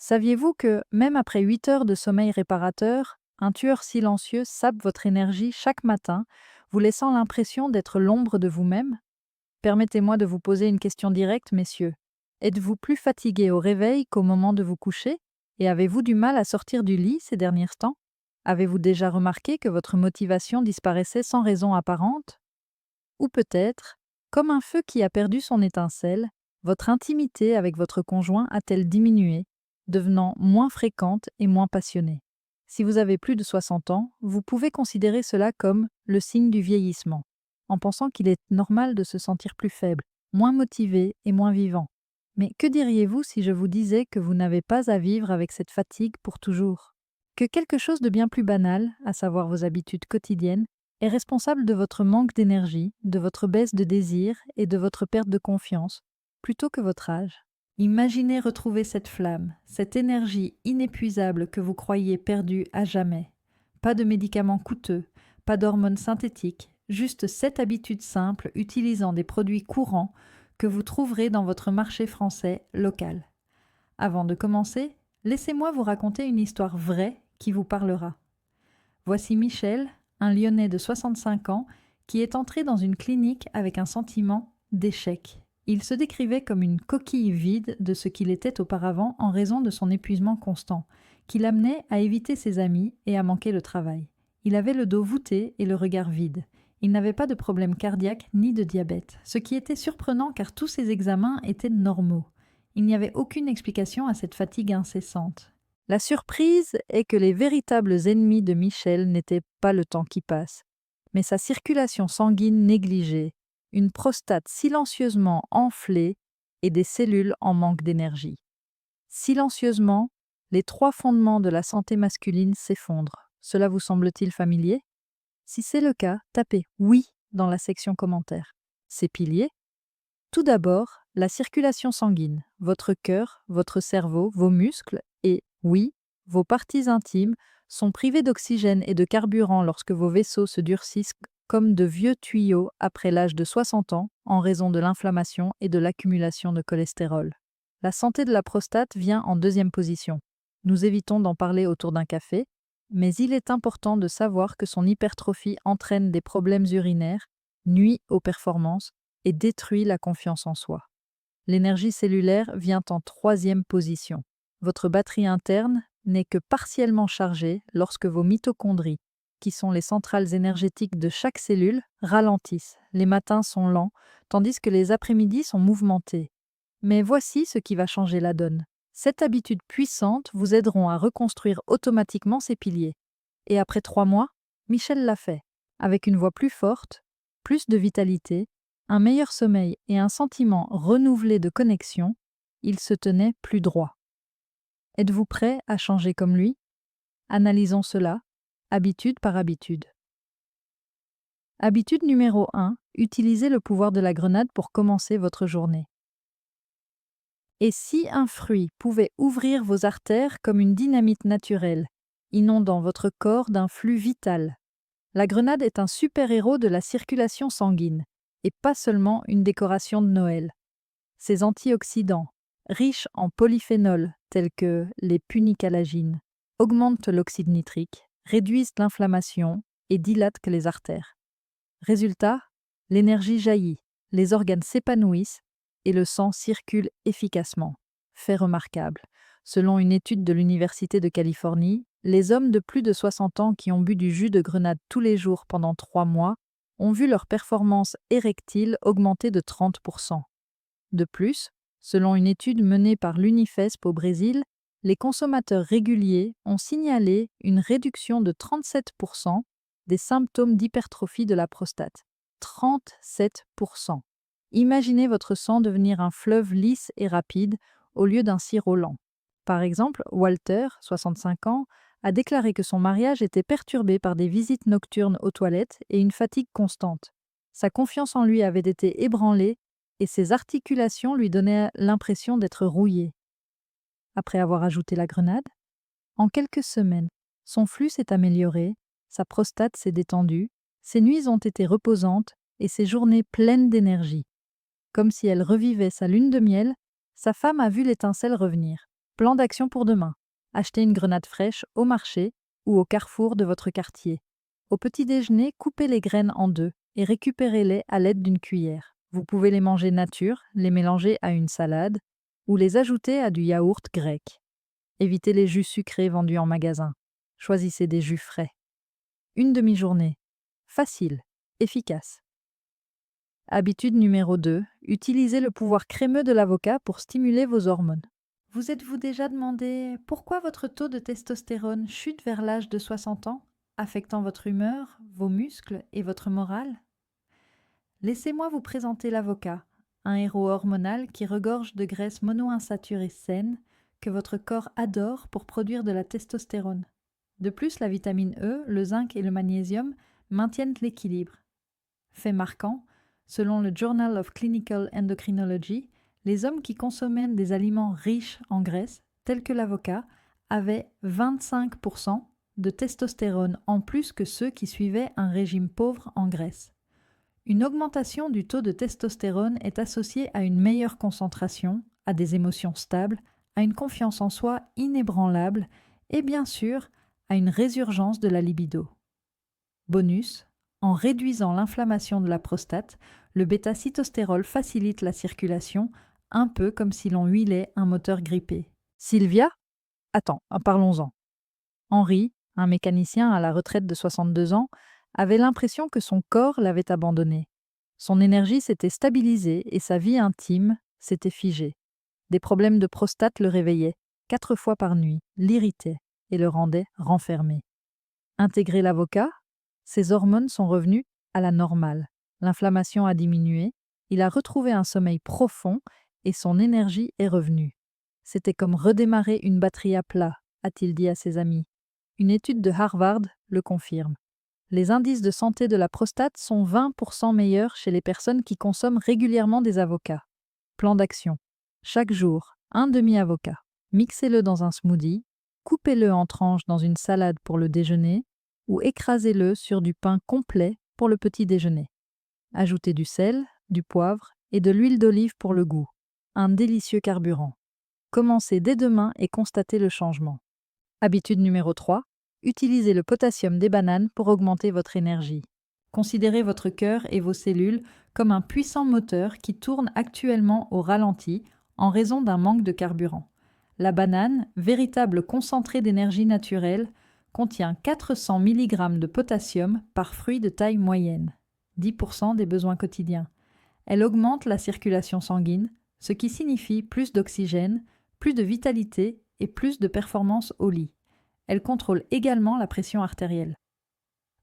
Saviez-vous que, même après 8 heures de sommeil réparateur, un tueur silencieux sape votre énergie chaque matin, vous laissant l'impression d'être l'ombre de vous-même? Permettez-moi de vous poser une question directe, messieurs. Êtes-vous plus fatigué au réveil qu'au moment de vous coucher? Et avez-vous du mal à sortir du lit ces derniers temps? Avez-vous déjà remarqué que votre motivation disparaissait sans raison apparente? Ou peut-être, comme un feu qui a perdu son étincelle, votre intimité avec votre conjoint a-t-elle diminué, devenant moins fréquente et moins passionnée? Si vous avez plus de 60 ans, vous pouvez considérer cela comme le signe du vieillissement, en pensant qu'il est normal de se sentir plus faible, moins motivé et moins vivant. Mais que diriez-vous si je vous disais que vous n'avez pas à vivre avec cette fatigue pour toujours? Que quelque chose de bien plus banal, à savoir vos habitudes quotidiennes, est responsable de votre manque d'énergie, de votre baisse de désir et de votre perte de confiance, plutôt que votre âge. Imaginez retrouver cette flamme, cette énergie inépuisable que vous croyiez perdue à jamais. Pas de médicaments coûteux, pas d'hormones synthétiques, juste 7 habitudes simples utilisant des produits courants que vous trouverez dans votre marché français local. Avant de commencer, laissez-moi vous raconter une histoire vraie qui vous parlera. Voici Michel, un Lyonnais de 65 ans, qui est entré dans une clinique avec un sentiment d'échec. Il se décrivait comme une coquille vide de ce qu'il était auparavant en raison de son épuisement constant, qui l'amenait à éviter ses amis et à manquer le travail. Il avait le dos voûté et le regard vide. Il n'avait pas de problème cardiaque ni de diabète, ce qui était surprenant car tous ses examens étaient normaux. Il n'y avait aucune explication à cette fatigue incessante. La surprise est que les véritables ennemis de Michel n'étaient pas le temps qui passe, mais sa circulation sanguine négligée, une prostate silencieusement enflée et des cellules en manque d'énergie. Silencieusement, les 3 fondements de la santé masculine s'effondrent. Cela vous semble-t-il familier? Si c'est le cas, tapez «oui» dans la section commentaires. Ces piliers: tout d'abord, la circulation sanguine, votre cœur, votre cerveau, vos muscles et, oui, vos parties intimes sont privées d'oxygène et de carburant lorsque vos vaisseaux se durcissent comme de vieux tuyaux après l'âge de 60 ans en raison de l'inflammation et de l'accumulation de cholestérol. La santé de la prostate vient en deuxième position. Nous évitons d'en parler autour d'un café, mais il est important de savoir que son hypertrophie entraîne des problèmes urinaires, nuit aux performances et détruit la confiance en soi. L'énergie cellulaire vient en troisième position. Votre batterie interne n'est que partiellement chargée lorsque vos mitochondries, qui sont les centrales énergétiques de chaque cellule, ralentissent. Les matins sont lents, tandis que les après-midi sont mouvementés. Mais voici ce qui va changer la donne. Cette habitude puissante vous aideront à reconstruire automatiquement ces piliers. Et après 3 mois, Michel l'a fait, avec une voix plus forte, plus de vitalité, un meilleur sommeil et un sentiment renouvelé de connexion, il se tenait plus droit. Êtes-vous prêt à changer comme lui? Analysons cela, habitude par habitude. Habitude numéro 1, utilisez le pouvoir de la grenade pour commencer votre journée. Et si un fruit pouvait ouvrir vos artères comme une dynamite naturelle, inondant votre corps d'un flux vital? La grenade est un super-héros de la circulation sanguine, et pas seulement une décoration de Noël. Ses antioxydants, riches en polyphénols tels que les punicalagines, augmentent l'oxyde nitrique, réduisent l'inflammation et dilatent les artères. Résultat, l'énergie jaillit, les organes s'épanouissent et le sang circule efficacement. Fait remarquable. Selon une étude de l'Université de Californie, les hommes de plus de 60 ans qui ont bu du jus de grenade tous les jours pendant 3 mois ont vu leur performance érectile augmenter de 30%. De plus, selon une étude menée par l'UNIFESP au Brésil, les consommateurs réguliers ont signalé une réduction de 37% des symptômes d'hypertrophie de la prostate. 37%. Imaginez votre sang devenir un fleuve lisse et rapide au lieu d'un sirop lent. Par exemple, Walter, 65 ans, a déclaré que son mariage était perturbé par des visites nocturnes aux toilettes et une fatigue constante. Sa confiance en lui avait été ébranlée et ses articulations lui donnaient l'impression d'être rouillées. Après avoir ajouté la grenade, en quelques semaines, son flux s'est amélioré, sa prostate s'est détendue, ses nuits ont été reposantes et ses journées pleines d'énergie. Comme si elle revivait sa lune de miel, sa femme a vu l'étincelle revenir. Plan d'action pour demain. Achetez une grenade fraîche au marché ou au carrefour de votre quartier. Au petit déjeuner, coupez les graines en deux et récupérez-les à l'aide d'une cuillère. Vous pouvez les manger nature, les mélanger à une salade ou les ajouter à du yaourt grec. Évitez les jus sucrés vendus en magasin. Choisissez des jus frais. Une demi-journée. Facile, efficace. Habitude numéro 2. Utilisez le pouvoir crémeux de l'avocat pour stimuler vos hormones. Vous êtes-vous déjà demandé pourquoi votre taux de testostérone chute vers l'âge de 60 ans, affectant votre humeur, vos muscles et votre morale? Laissez-moi vous présenter l'avocat, un héros hormonal qui regorge de graisses monoinsaturées saines que votre corps adore pour produire de la testostérone. De plus, la vitamine E, le zinc et le magnésium maintiennent l'équilibre. Fait marquant, selon le Journal of Clinical Endocrinology, les hommes qui consommaient des aliments riches en graisse, tels que l'avocat, avaient 25% de testostérone en plus que ceux qui suivaient un régime pauvre en graisse. Une augmentation du taux de testostérone est associée à une meilleure concentration, à des émotions stables, à une confiance en soi inébranlable et bien sûr à une résurgence de la libido. Bonus, en réduisant l'inflammation de la prostate, le bêta-cytostérol facilite la circulation, un peu comme si l'on huilait un moteur grippé. Sylvia? Attends, parlons-en. Henri, un mécanicien à la retraite de 62 ans, avait l'impression que son corps l'avait abandonné. Son énergie s'était stabilisée et sa vie intime s'était figée. Des problèmes de prostate le réveillaient 4 fois par nuit, l'irritaient et le rendaient renfermé. Intégrer l'avocat, ses hormones sont revenues à la normale. L'inflammation a diminué, il a retrouvé un sommeil profond et son énergie est revenue. C'était comme redémarrer une batterie à plat, a-t-il dit à ses amis. Une étude de Harvard le confirme. Les indices de santé de la prostate sont 20% meilleurs chez les personnes qui consomment régulièrement des avocats. Plan d'action. Chaque jour, un demi-avocat. Mixez-le dans un smoothie, coupez-le en tranches dans une salade pour le déjeuner ou écrasez-le sur du pain complet pour le petit déjeuner. Ajoutez du sel, du poivre et de l'huile d'olive pour le goût. Un délicieux carburant. Commencez dès demain et constatez le changement. Habitude numéro 3. Utilisez le potassium des bananes pour augmenter votre énergie. Considérez votre cœur et vos cellules comme un puissant moteur qui tourne actuellement au ralenti en raison d'un manque de carburant. La banane, véritable concentré d'énergie naturelle, contient 400 mg de potassium par fruit de taille moyenne, 10% des besoins quotidiens. Elle augmente la circulation sanguine, ce qui signifie plus d'oxygène, plus de vitalité et plus de performance au lit. Elle contrôle également la pression artérielle.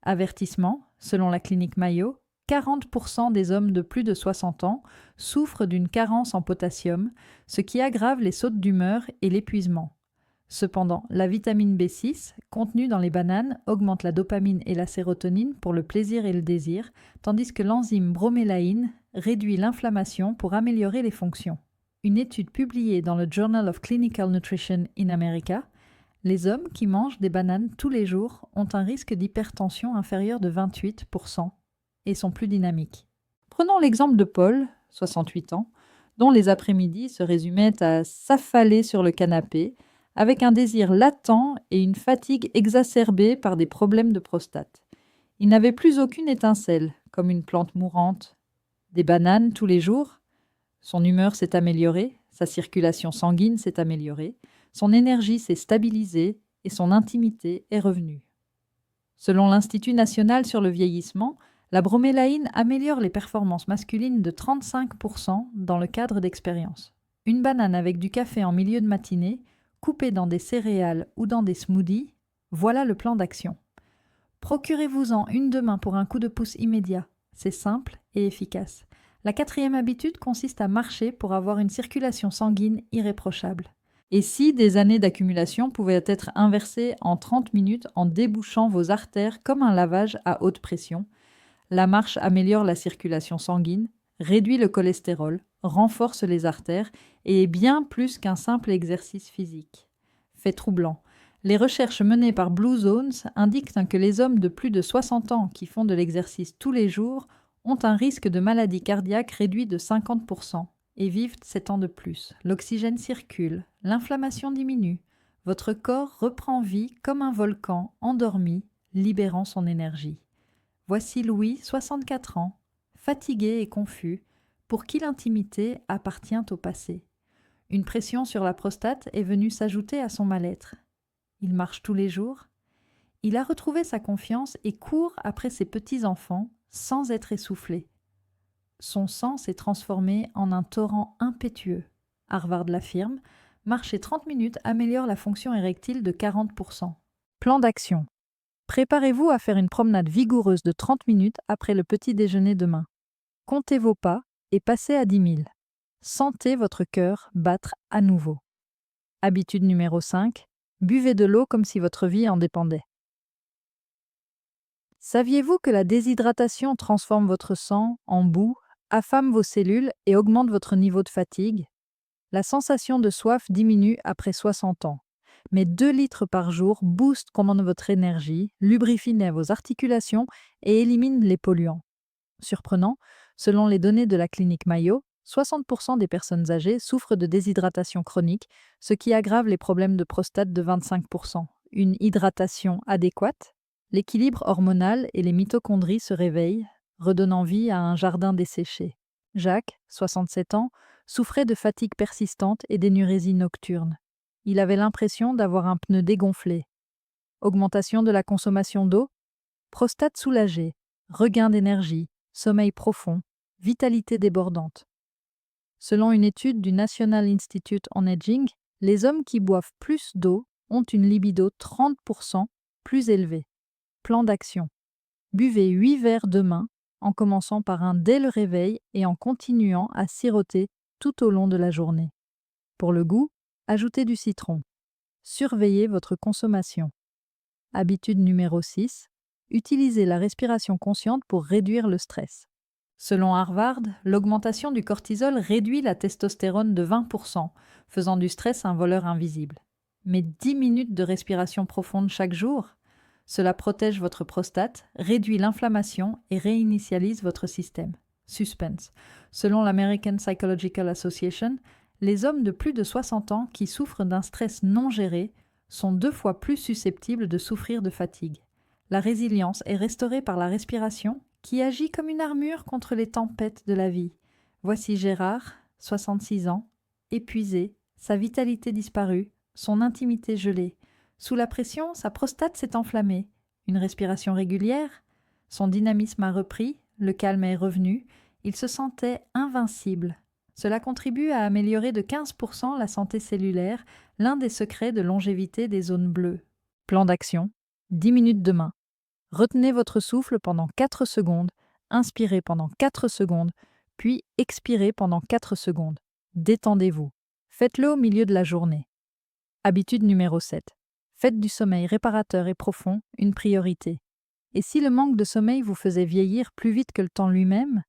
Avertissement, selon la clinique Mayo, 40% des hommes de plus de 60 ans souffrent d'une carence en potassium, ce qui aggrave les sautes d'humeur et l'épuisement. Cependant, la vitamine B6, contenue dans les bananes, augmente la dopamine et la sérotonine pour le plaisir et le désir, tandis que l'enzyme bromélaïne réduit l'inflammation pour améliorer les fonctions. Une étude publiée dans le Journal of Clinical Nutrition in America, les hommes qui mangent des bananes tous les jours ont un risque d'hypertension inférieur de 28% et sont plus dynamiques. Prenons l'exemple de Paul, 68 ans, dont les après-midi se résumaient à s'affaler sur le canapé avec un désir latent et une fatigue exacerbée par des problèmes de prostate. Il n'avait plus aucune étincelle, comme une plante mourante. Des bananes tous les jours. Son humeur s'est améliorée, sa circulation sanguine s'est améliorée, son énergie s'est stabilisée et son intimité est revenue. Selon l'Institut national sur le vieillissement, la bromélaïne améliore les performances masculines de 35% dans le cadre d'expériences. Une banane avec du café en milieu de matinée, coupée dans des céréales ou dans des smoothies, voilà le plan d'action. Procurez-vous-en une demain pour un coup de pouce immédiat. C'est simple et efficace. La 4e habitude consiste à marcher pour avoir une circulation sanguine irréprochable. Et si des années d'accumulation pouvaient être inversées en 30 minutes en débouchant vos artères comme un lavage à haute pression, la marche améliore la circulation sanguine, réduit le cholestérol, renforce les artères et est bien plus qu'un simple exercice physique. Fait troublant. Les recherches menées par Blue Zones indiquent que les hommes de plus de 60 ans qui font de l'exercice tous les jours ont un risque de maladie cardiaque réduit de 50%. et vivent 7 ans de plus. L'oxygène circule, l'inflammation diminue, votre corps reprend vie comme un volcan endormi, libérant son énergie. Voici Louis, 64 ans, fatigué et confus, pour qui l'intimité appartient au passé. Une pression sur la prostate est venue s'ajouter à son mal-être. Il marche tous les jours. Il a retrouvé sa confiance et court après ses petits-enfants sans être essoufflé. Son sang s'est transformé en un torrent impétueux. Harvard l'affirme, marcher 30 minutes améliore la fonction érectile de 40%. Plan d'action. Préparez-vous à faire une promenade vigoureuse de 30 minutes après le petit déjeuner demain. Comptez vos pas et passez à 10 000. Sentez votre cœur battre à nouveau. Habitude numéro 5. Buvez de l'eau comme si votre vie en dépendait. Saviez-vous que la déshydratation transforme votre sang en boue, affame vos cellules et augmente votre niveau de fatigue? La sensation de soif diminue après 60 ans. Mais 2 litres par jour boostent votre énergie, lubrifient vos articulations et éliminent les polluants. Surprenant, selon les données de la clinique Mayo, 60% des personnes âgées souffrent de déshydratation chronique, ce qui aggrave les problèmes de prostate de 25%. Une hydratation adéquate, l'équilibre hormonal et les mitochondries se réveillent, redonnant vie à un jardin desséché. Jacques, 67 ans, souffrait de fatigue persistante et d'énurésie nocturne. Il avait l'impression d'avoir un pneu dégonflé. Augmentation de la consommation d'eau, prostate soulagée, regain d'énergie, sommeil profond, vitalité débordante. Selon une étude du National Institute on Aging, les hommes qui boivent plus d'eau ont une libido 30% plus élevée. Plan d'action. Buvez 8 verres demain, en commençant par un dès le réveil et en continuant à siroter tout au long de la journée. Pour le goût, ajoutez du citron. Surveillez votre consommation. Habitude numéro 6. Utilisez la respiration consciente pour réduire le stress. Selon Harvard, l'augmentation du cortisol réduit la testostérone de 20%, faisant du stress un voleur invisible. Mais 10 minutes de respiration profonde chaque jour, cela protège votre prostate, réduit l'inflammation et réinitialise votre système. Suspense. Selon l'American Psychological Association, les hommes de plus de 60 ans qui souffrent d'un stress non géré sont 2 fois plus susceptibles de souffrir de fatigue. La résilience est restaurée par la respiration qui agit comme une armure contre les tempêtes de la vie. Voici Gérard, 66 ans, épuisé, sa vitalité disparue, son intimité gelée. Sous la pression, sa prostate s'est enflammée. Une respiration régulière, son dynamisme a repris, le calme est revenu, il se sentait invincible. Cela contribue à améliorer de 15% la santé cellulaire, l'un des secrets de longévité des zones bleues. Plan d'action. 10 minutes demain. Retenez votre souffle pendant 4 secondes, inspirez pendant 4 secondes, puis expirez pendant 4 secondes. Détendez-vous. Faites-le au milieu de la journée. Habitude numéro 7. Faites du sommeil réparateur et profond une priorité. Et si le manque de sommeil vous faisait vieillir plus vite que le temps lui-même,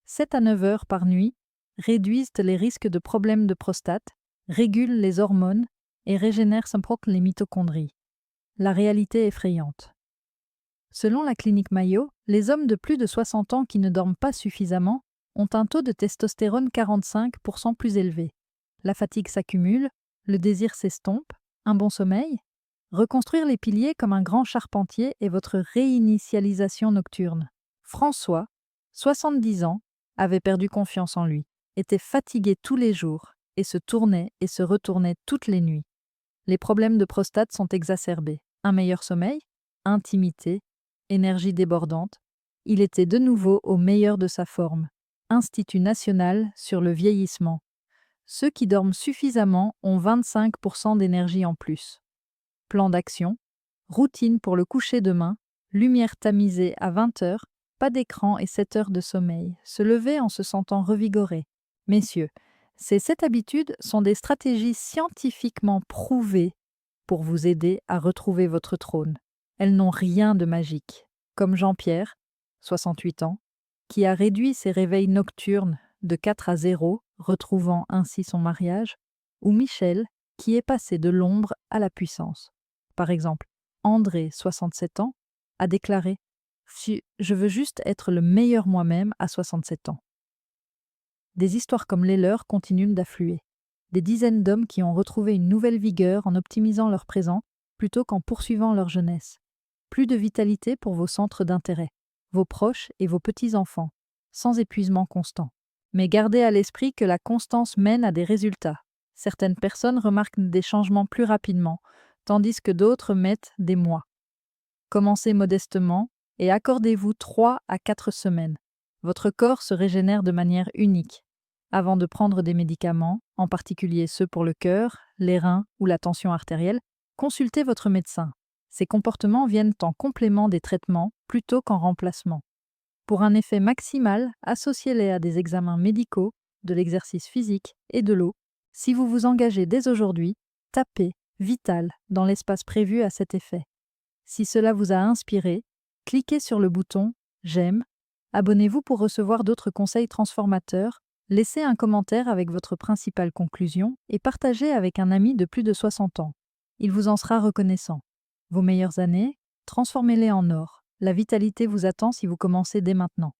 7 à 9 heures par nuit réduisent les risques de problèmes de prostate, régulent les hormones et régénèrent les mitochondries. La réalité est effrayante. Selon la clinique Mayo, les hommes de plus de 60 ans qui ne dorment pas suffisamment ont un taux de testostérone 45% plus élevé. La fatigue s'accumule, le désir s'estompe, un bon sommeil. Reconstruire les piliers comme un grand charpentier est votre réinitialisation nocturne. François, 70 ans, avait perdu confiance en lui, était fatigué tous les jours et se tournait et se retournait toutes les nuits. Les problèmes de prostate sont exacerbés. Un meilleur sommeil, intimité, énergie débordante. Il était de nouveau au meilleur de sa forme. Institut national sur le vieillissement. Ceux qui dorment suffisamment ont 25% d'énergie en plus. Plan d'action. Routine pour le coucher demain. Lumière tamisée à 20 heures. Pas d'écran et 7 heures de sommeil. Se lever en se sentant revigoré. Messieurs, ces 7 habitudes sont des stratégies scientifiquement prouvées pour vous aider à retrouver votre trône. Elles n'ont rien de magique. Comme Jean-Pierre, 68 ans, qui a réduit ses réveils nocturnes de 4 à 0, retrouvant ainsi son mariage, ou Michel, qui est passé de l'ombre à la puissance. Par exemple, André, 67 ans, a déclaré « Je veux juste être le meilleur moi-même à 67 ans ». Des histoires comme les leurs continuent d'affluer. Des dizaines d'hommes qui ont retrouvé une nouvelle vigueur en optimisant leur présent plutôt qu'en poursuivant leur jeunesse. Plus de vitalité pour vos centres d'intérêt, vos proches et vos petits-enfants, sans épuisement constant. Mais gardez à l'esprit que la constance mène à des résultats. Certaines personnes remarquent des changements plus rapidement, tandis que d'autres mettent des mois. Commencez modestement et accordez-vous 3 à 4 semaines. Votre corps se régénère de manière unique. Avant de prendre des médicaments, en particulier ceux pour le cœur, les reins ou la tension artérielle, consultez votre médecin. Ces comportements viennent en complément des traitements plutôt qu'en remplacement. Pour un effet maximal, associez-les à des examens médicaux, de l'exercice physique et de l'eau. Si vous vous engagez dès aujourd'hui, tapez Vital dans l'espace prévu à cet effet. Si cela vous a inspiré, cliquez sur le bouton J'aime, abonnez-vous pour recevoir d'autres conseils transformateurs, laissez un commentaire avec votre principale conclusion et partagez avec un ami de plus de 60 ans. Il vous en sera reconnaissant. Vos meilleures années, transformez-les en or. La vitalité vous attend si vous commencez dès maintenant.